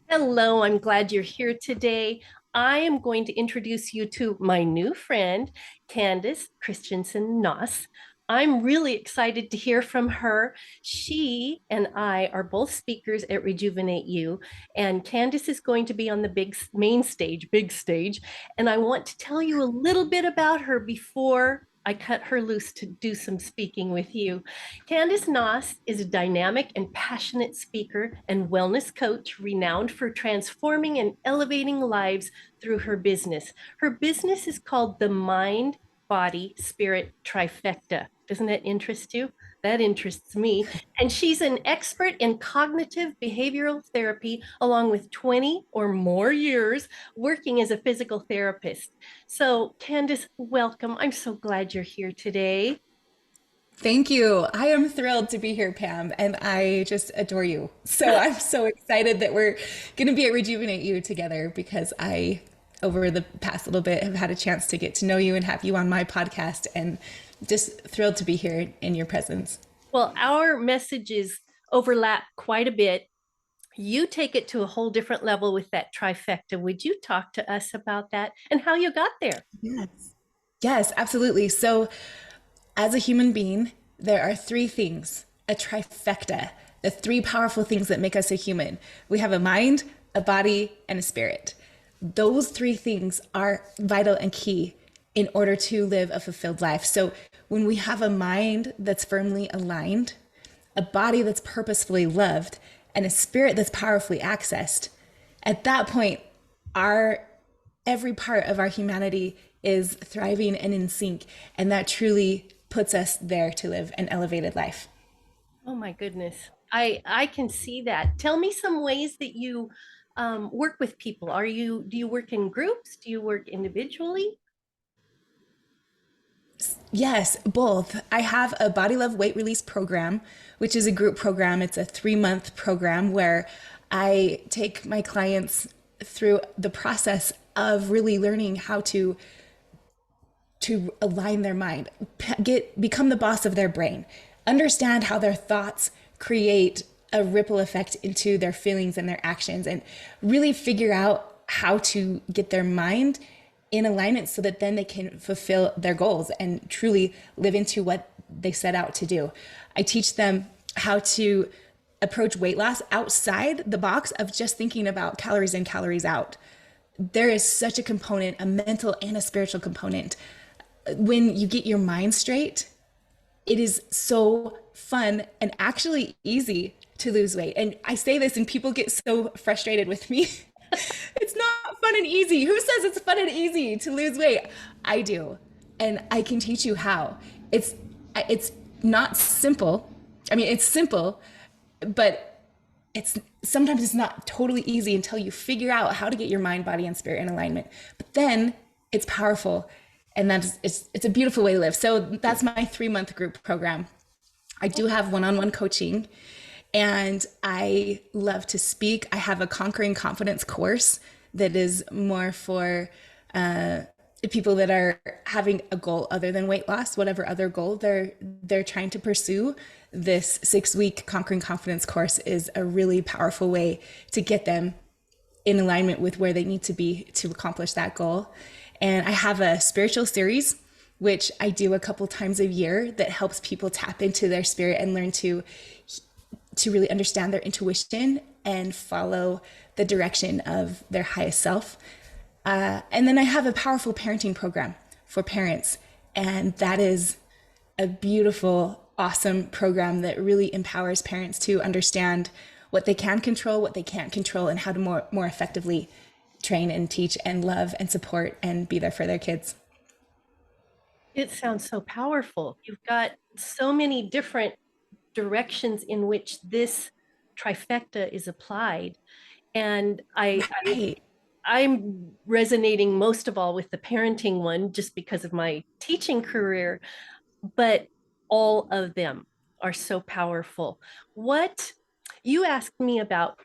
Hello, I'm glad you're here today. I am going to introduce you to my new friend, Candice Christiansen Noss. I'm really excited to hear from her. She and I are both speakers at Rejuvenate You, and Candice is going to be on the big stage. And I want to tell you a little bit about her before I cut her loose to do some speaking with you. Candice Noss is a dynamic and passionate speaker and wellness coach renowned for transforming and elevating lives through her business. Her business is called the Mind Body Spirit Trifecta. Doesn't that interest you? That interests me. And she's an expert in cognitive behavioral therapy, along with 20 or more years working as a physical therapist. So, Candice, welcome. I'm so glad you're here today. Thank you. I am thrilled to be here, Pam, and I just adore you. So I'm so excited that we're going to be at Rejuvenate You together because over the past little bit, have had a chance to get to know you and have you on my podcast, and just thrilled to be here in your presence. Well, our messages overlap quite a bit. You take it to a whole different level with that trifecta. Would you talk to us about that and how you got there? Yes. Yes, absolutely. So, as a human being, there are three things, a trifecta, the three powerful things that make us a human. We have a mind, a body, and a spirit. Those three things are vital and key in order to live a fulfilled life. So, when we have a mind that's firmly aligned, a body that's purposefully loved, and a spirit that's powerfully accessed, at that point, our every part of our humanity is thriving and in sync, and that truly puts us there to live an elevated life. Oh my goodness. I can see that. Tell me some ways that you work with people. Do you work in groups? Do you work individually? Yes, both. I have a Body Love Weight Release program, which is a group program. It's a 3-month program where I take my clients through the process of really learning how to align their mind, become the boss of their brain, understand how their thoughts create a ripple effect into their feelings and their actions, and really figure out how to get their mind in alignment so that then they can fulfill their goals and truly live into what they set out to do. I teach them how to approach weight loss outside the box of just thinking about calories in, calories out. There is such a component, a mental and a spiritual component. When you get your mind straight, it is so fun and actually easy to lose weight. And I say this and people get so frustrated with me. It's not fun and easy. Who says it's fun and easy to lose weight? I do. And I can teach you how. It's not simple. I mean, it's simple, but it's sometimes it's not totally easy until you figure out how to get your mind, body, and spirit in alignment. But then it's powerful, and it's a beautiful way to live. So that's my 3-month group program. I do have one-on-one coaching, and I love to speak. I have a Conquering Confidence course that is more for people that are having a goal other than weight loss, whatever other goal they're trying to pursue. This 6-week Conquering Confidence course is a really powerful way to get them in alignment with where they need to be to accomplish that goal. And I have a spiritual series, which I do a couple times a year, that helps people tap into their spirit and learn to really understand their intuition and follow the direction of their highest self. And then I have a powerful parenting program for parents. And that is a beautiful, awesome program that really empowers parents to understand what they can control, what they can't control, and how to more effectively train and teach and love and support and be there for their kids. It sounds so powerful. You've got so many different directions in which this trifecta is applied. And Right. I'm resonating most of all with the parenting one just because of my teaching career, but all of them are so powerful. What you asked me about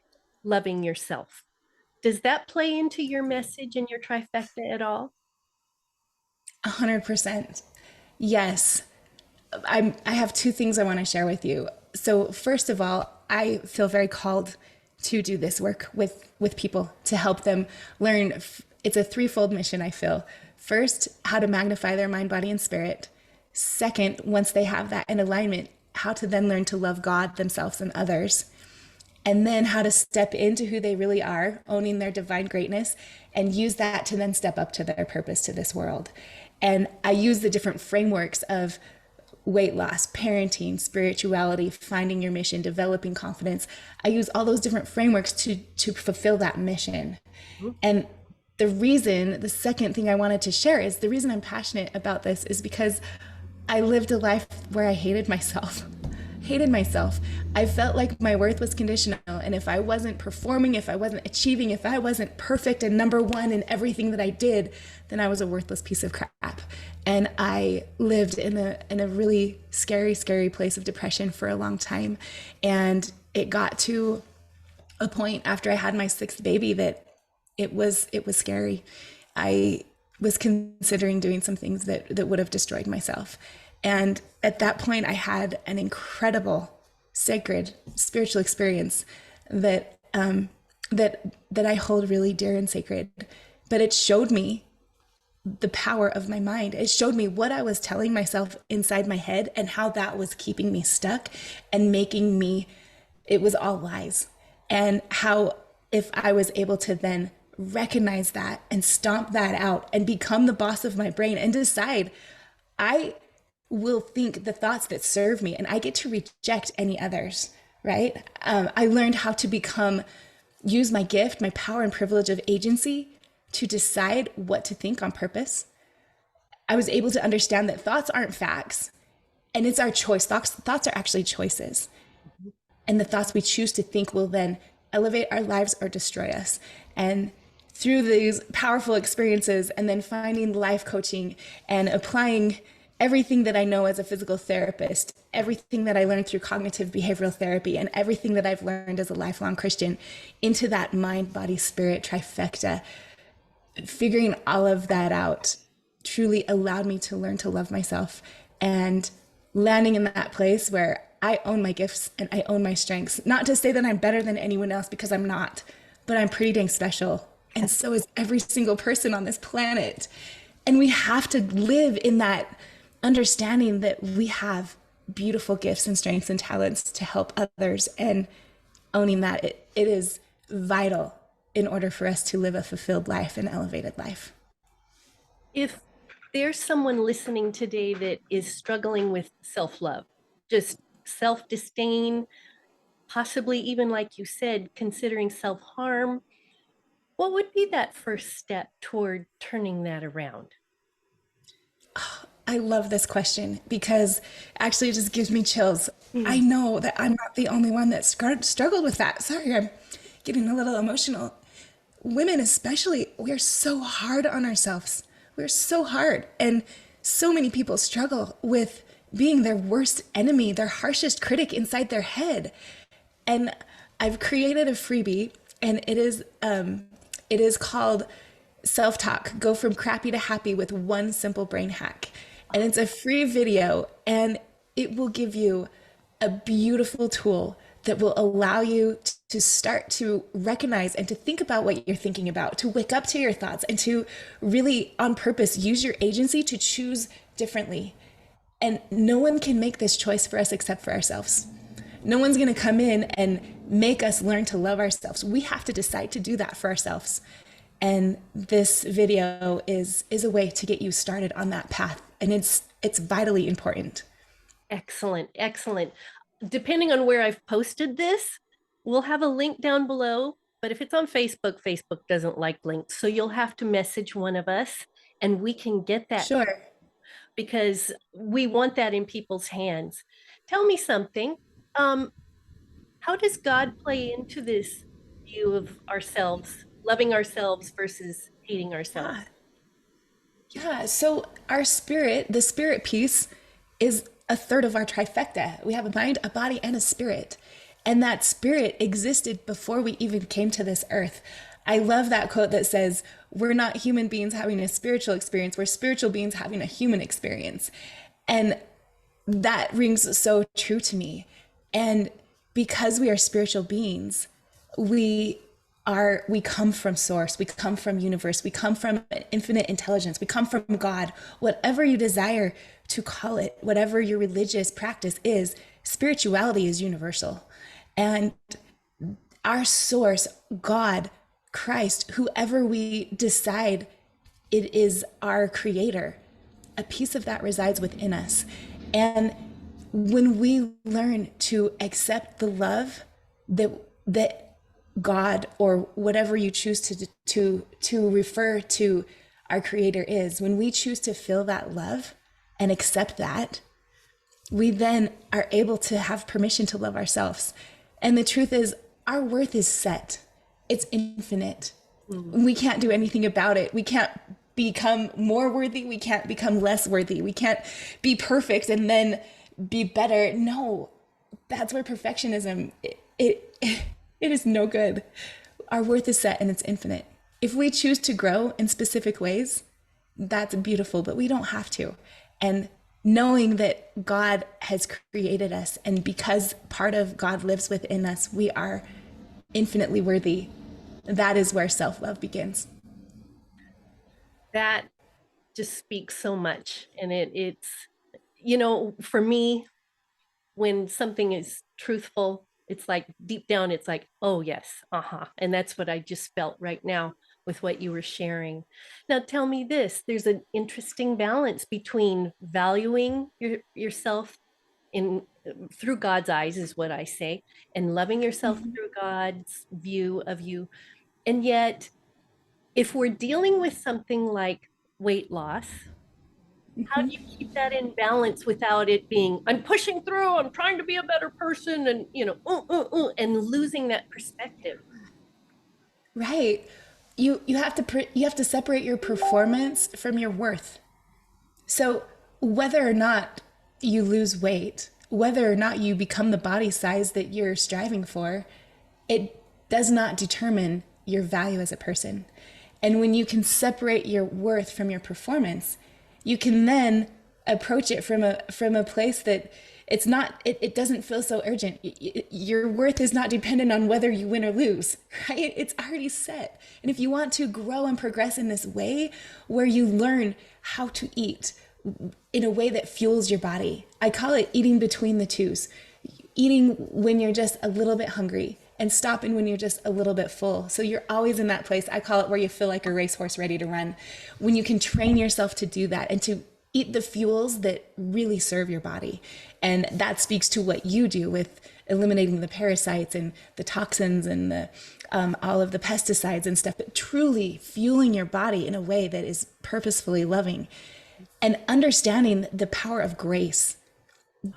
loving yourself. Does that play into your message and your trifecta at all? 100%. Yes. I have two things I want to share with you. So, first of all, I feel very called to do this work with people, to help them learn. It's a threefold mission, I feel. First, how to magnify their mind, body, and spirit. Second, once they have that in alignment, how to then learn to love God, themselves, and others. And then how to step into who they really are, owning their divine greatness, and use that to then step up to their purpose to this world. And I use the different frameworks of weight loss, parenting, spirituality, finding your mission, developing confidence. I use all those different frameworks to fulfill that mission. And the second thing I wanted to share is the reason I'm passionate about this is because I lived a life where I hated myself. I felt like my worth was conditional. And if I wasn't performing, if I wasn't achieving, if I wasn't perfect and number one in everything that I did, then I was a worthless piece of crap. And I lived in a really scary place of depression for a long time. And it got to a point after I had my sixth baby that it was scary. I was considering doing some things that would have destroyed myself. And at that point, I had an incredible, sacred, spiritual experience that I hold really dear and sacred. But it showed me the power of my mind. It showed me what I was telling myself inside my head and how that was keeping me stuck and making me, it was all lies. And how if I was able to then recognize that and stomp that out and become the boss of my brain and decide, I will think the thoughts that serve me and I get to reject any others, right? I learned how to use my gift, my power and privilege of agency to decide what to think on purpose. I was able to understand that thoughts aren't facts and it's our choice. Thoughts are actually choices. And the thoughts we choose to think will then elevate our lives or destroy us. And through these powerful experiences and then finding life coaching and applying everything that I know as a physical therapist, everything that I learned through cognitive behavioral therapy, and everything that I've learned as a lifelong Christian into that mind, body, spirit trifecta, figuring all of that out truly allowed me to learn to love myself and landing in that place where I own my gifts and I own my strengths. Not to say that I'm better than anyone else, because I'm not, but I'm pretty dang special. And so is every single person on this planet. And we have to live in that understanding that we have beautiful gifts and strengths and talents to help others, and owning that it is vital in order for us to live a fulfilled life and elevated life. If there's someone listening today that is struggling with self-love, just self-disdain, possibly even, like you said, considering self-harm, what would be that first step toward turning that around? I love this question because actually it just gives me chills. I know that I'm not the only one that struggled with that. Sorry, I'm getting a little emotional. Women especially, we're so hard on ourselves. We're so hard. And so many people struggle with being their worst enemy, their harshest critic inside their head. And I've created a freebie, and it is called Self-Talk, Go From Crappy to Happy with One Simple Brain Hack. And it's a free video, and it will give you a beautiful tool that will allow you to start to recognize and to think about what you're thinking about, to wake up to your thoughts, and to really on purpose use your agency to choose differently. And no one can make this choice for us except for ourselves. No one's going to come in and make us learn to love ourselves. We have to decide to do that for ourselves. And this video is a way to get you started on that path. And it's vitally important. Excellent, excellent. Depending on where I've posted this, we'll have a link down below. But if it's on Facebook, Facebook doesn't like links. So you'll have to message one of us and we can get that. Sure. Because we want that in people's hands. Tell me something. How does God play into this view of ourselves, loving ourselves versus hating ourselves? Yeah. So our spirit, the spirit piece, is a third of our trifecta. We have a mind, a body, and a spirit. And that spirit existed before we even came to this earth. I love that quote that says, we're not human beings having a spiritual experience, we're spiritual beings having a human experience. And that rings so true to me. And because we are spiritual beings, we we come from source, we come from universe, we come from infinite intelligence, we come from God. Whatever you desire to call it, whatever your religious practice is, spirituality is universal. And our source, God, Christ, whoever we decide it is our creator, a piece of that resides within us. And when we learn to accept the love that God, or whatever you choose to refer to our creator is, when we choose to feel that love and accept that, we then are able to have permission to love ourselves. And the truth is, our worth is set. It's infinite. Mm-hmm. We can't do anything about it. We can't become more worthy. We can't become less worthy. We can't be perfect and then be better. No, that's where perfectionism, it is no good. Our worth is set and it's infinite. If we choose to grow in specific ways, that's beautiful, but we don't have to. And knowing that God has created us, and because part of God lives within us, we are infinitely worthy. That is where self-love begins. That just speaks so much. And it's, for me, when something is truthful, it's like deep down, it's like, oh yes, and that's what I just felt right now with what you were sharing. Now tell me this, there's an interesting balance between valuing yourself in through God's eyes, is what I say, and loving yourself through God's view of you. And yet, if we're dealing with something like weight loss, how do you keep that in balance without it being, I'm pushing through, I'm trying to be a better person, and and losing that perspective? Right. You have to separate your performance from your worth. So whether or not you lose weight, whether or not you become the body size that you're striving for, it does not determine your value as a person. And when you can separate your worth from your performance, you can then approach it from a place that it's not, it doesn't feel so urgent. Your worth is not dependent on whether you win or lose, right? It's already set. And if you want to grow and progress in this way where you learn how to eat in a way that fuels your body, I call it eating between the twos. Eating when you're just a little bit hungry and stopping when you're just a little bit full. So you're always in that place. I call it where you feel like a racehorse ready to run. When you can train yourself to do that and to eat the fuels that really serve your body. And that speaks to what you do with eliminating the parasites and the toxins and the all of the pesticides and stuff, but truly fueling your body in a way that is purposefully loving. And understanding the power of grace.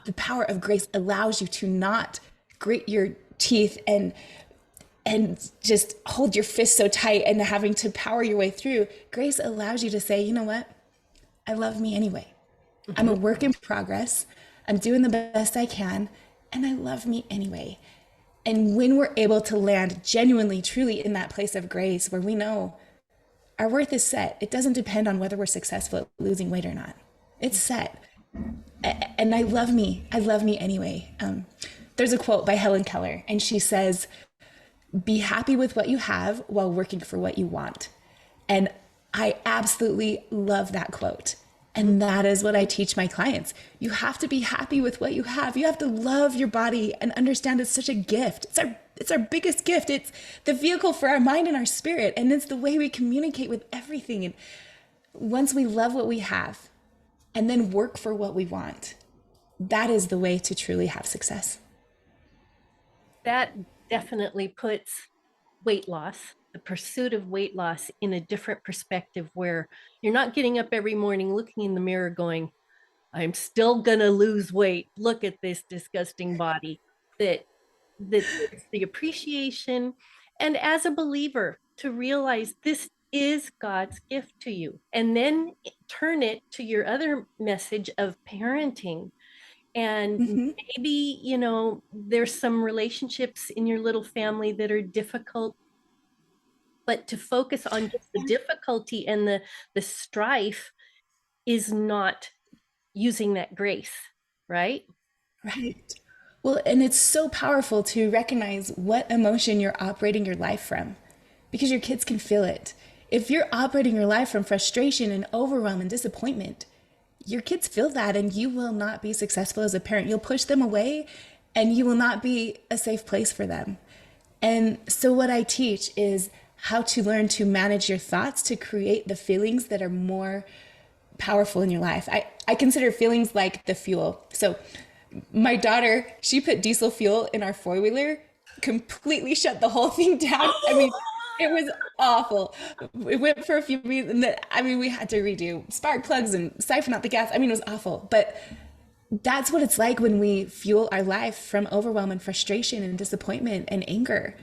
The power of grace allows you to not grit your teeth and just hold your fist so tight and having to power your way through. Grace allows you to say, you know what? I love me anyway. I'm a work in progress. I'm doing the best I can, and I love me anyway. And when we're able to land genuinely, truly in that place of grace where we know our worth is set, it doesn't depend on whether we're successful at losing weight or not. It's set. And I love me. I love me anyway. There's a quote by Helen Keller, and she says, be happy with what you have while working for what you want. And I absolutely love that quote. And that is what I teach my clients. You have to be happy with what you have. You have to love your body and understand it's such a gift. It's our biggest gift. It's the vehicle for our mind and our spirit. And it's the way we communicate with everything. And once we love what we have and then work for what we want, that is the way to truly have success. That definitely puts weight loss, the pursuit of weight loss, in a different perspective, where you're not getting up every morning looking in the mirror going, I'm still gonna lose weight, look at this disgusting body. That the appreciation, and as a believer, to realize this is God's gift to you, and then turn it to your other message of parenting. And maybe, there's some relationships in your little family that are difficult, but to focus on just the difficulty and the strife is not using that grace, right? Right. Well, and it's so powerful to recognize what emotion you're operating your life from because your kids can feel it. If you're operating your life from frustration and overwhelm and disappointment, your kids feel that and you will not be successful as a parent. You'll push them away and you will not be a safe place for them. And so, what I teach is how to learn to manage your thoughts to create the feelings that are more powerful in your life. I consider feelings like the fuel. So, my daughter, she put diesel fuel in our four-wheeler, completely shut the whole thing down. I mean, it was awful. We went for a few weeks, and we had to redo spark plugs and siphon out the gas. I mean, it was awful. But that's what it's like when we fuel our life from overwhelm and frustration and disappointment and anger.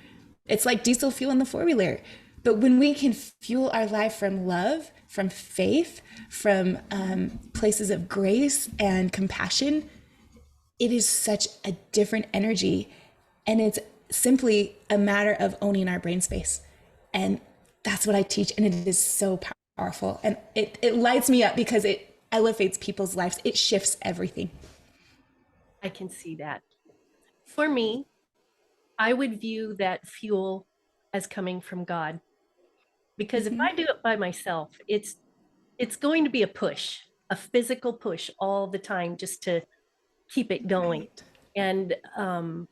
It's like diesel fuel in the four-wheeler. But when we can fuel our life from love, from faith, from places of grace and compassion, it is such a different energy. And it's simply a matter of owning our brain space. And that's what I teach. And it is so powerful. And it lights me up because it elevates people's lives. It shifts everything. I can see that. For me, I would view that fuel as coming from God. Because if I do it by myself, it's going to be a push, a physical push all the time just to keep it going. Right. And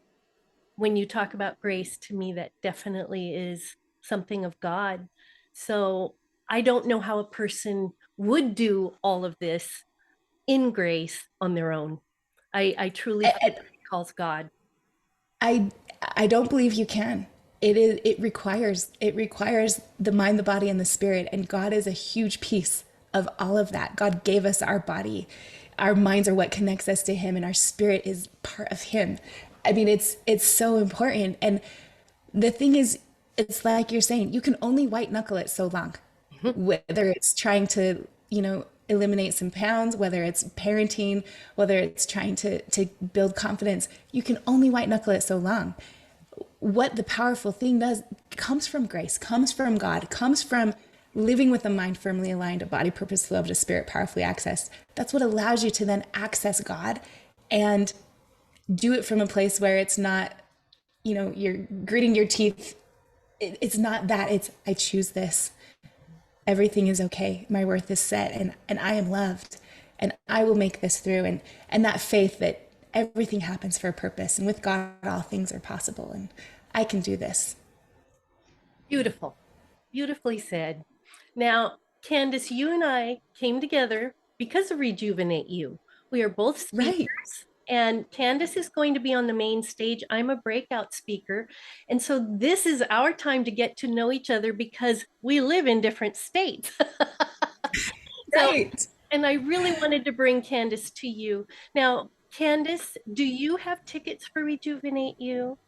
when you talk about grace, to me, that definitely is something of God. So I don't know how a person would do all of this in grace on their own. I truly feel And that it calls God. I I don't believe you can. It requires the mind, the body, and the spirit. And God is a huge piece of all of that. God gave us our body. Our minds are what connects us to him, and our spirit is part of him. I mean, it's so important. And the thing is, it's like you're saying, you can only white knuckle it so long. Whether it's trying to, eliminate some pounds, whether it's parenting, whether it's trying to build confidence, you can only white knuckle it so long. What the powerful thing does comes from grace, comes from God, comes from living with a mind firmly aligned, a body purpose, love, a spirit powerfully accessed. That's what allows you to then access God and do it from a place where it's not, you're gritting your teeth. It's not that. It's, I choose this. Everything is okay. My worth is set, and I am loved, and I will make this through. And that faith that everything happens for a purpose, and with God, all things are possible, and I can do this. Beautiful. Beautifully said. Now, Candice, you and I came together because of Rejuvenate You. We are both Right. speakers, and Candice is going to be on the main stage. I'm a breakout speaker. And so this is our time to get to know each other because we live in different states. So, Right. and I really wanted to bring Candice to you. Now, Candice, do you have tickets for Rejuvenate You?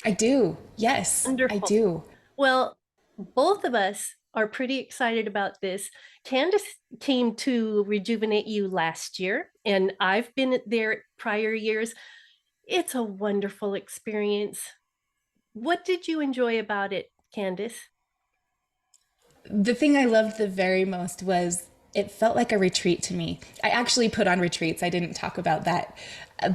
I do. Yes, I Wonderful. do. Well, both of us are pretty excited about this. Candice came to Rejuvenate You last year, and I've been there prior years. It's a wonderful experience. What did you enjoy about it, Candice? The thing I loved the very most was it felt like a retreat to me. I actually put on retreats. I didn't talk about that,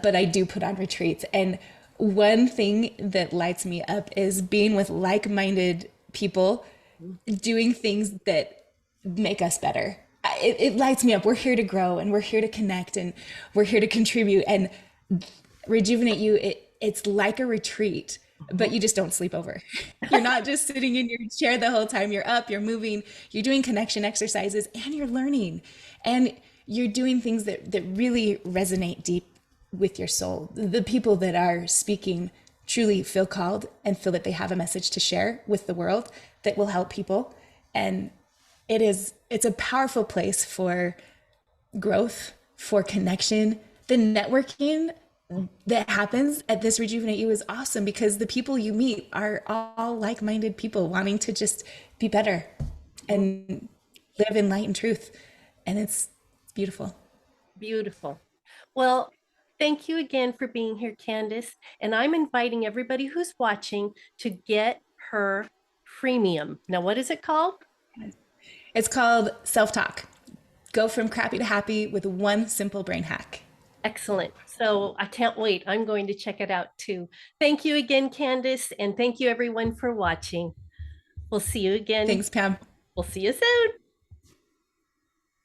but I do put on retreats. And one thing that lights me up is being with like minded people doing things that make us better. It lights me up. We're here to grow and we're here to connect and we're here to contribute. And Rejuvenate You, it's like a retreat, but you just don't sleep over. You're not just sitting in your chair the whole time. You're up, you're moving, you're doing connection exercises, and you're learning. And you're doing things that really resonate deep with your soul. The people that are speaking truly feel called and feel that they have a message to share with the world that will help people. And it's a powerful place for growth, for connection. The networking that happens at this Rejuvenate You is awesome because the people you meet are all like-minded people wanting to just be better and live in light and truth. And it's beautiful. Beautiful. Well, thank you again for being here, Candice. And I'm inviting everybody who's watching to get her freemium. Now, what is it called? It's called Self-Talk. Go from crappy to happy with one simple brain hack. Excellent. So I can't wait. I'm going to check it out too. Thank you again, Candice, and thank you everyone for watching. We'll see you again. Thanks, Pam. We'll see you soon.